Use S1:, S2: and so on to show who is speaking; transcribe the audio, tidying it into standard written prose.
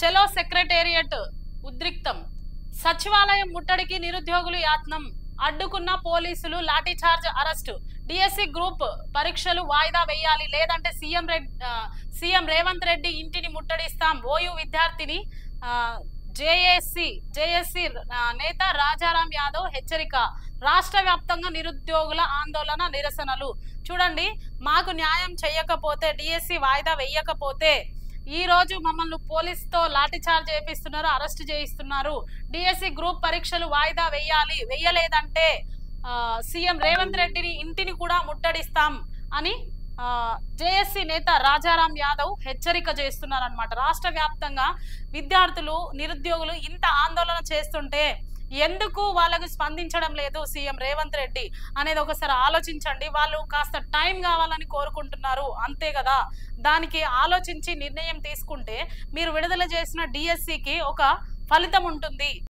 S1: చలో సెక్రటేరియట్ ఉద్రిక్తం. సచివాలయం ముట్టడికి నిరుద్యోగులు యాత్నం. అడ్డుకున్న పోలీసులు లాఠీచార్జ్, అరెస్టు. డిఎస్సి గ్రూప్ పరీక్షలు వాయిదా వేయాలి, లేదంటే సీఎం రేవంత్ రెడ్డి ఇంటిని ముట్టడిస్తాం. ఓయూ విద్యార్థిని జేఏసీ నేత రాజారాం యాదవ్ హెచ్చరిక. రాష్ట్ర వ్యాప్తంగా నిరుద్యోగుల ఆందోళన, నిరసనలు. చూడండి, మాకు న్యాయం చేయకపోతే, డిఎస్సి వాయిదా వేయకపోతే ఈ రోజు మమ్మల్ని పోలీసుతో లాఠీచార్జ్ చేపిస్తున్నారు, అరెస్ట్ చేయిస్తున్నారు. డిఎస్సి గ్రూప్ పరీక్షలు వాయిదా వేయాలి, వేయలేదంటే సీఎం రేవంత్ రెడ్డిని ఇంటిని కూడా ముట్టడిస్తాం అని జేఏసీ నేత రాజారాం యాదవ్ హెచ్చరిక చేస్తున్నారు అన్నమాట. రాష్ట్ర వ్యాప్తంగా విద్యార్థులు, నిరుద్యోగులు ఇంత ఆందోళన చేస్తుంటే ఎందుకు వాళ్ళకు స్పందించడం లేదు సీఎం రేవంత్ రెడ్డి అనేది ఒకసారి ఆలోచించండి. వాళ్ళు కాస్త టైం కావాలని కోరుకుంటున్నారు, అంతే కదా. దానికి ఆలోచించి నిర్ణయం తీసుకుంటే మీరు విడుదల చేసిన డిఎస్సికి ఒక ఫలితం ఉంటుంది.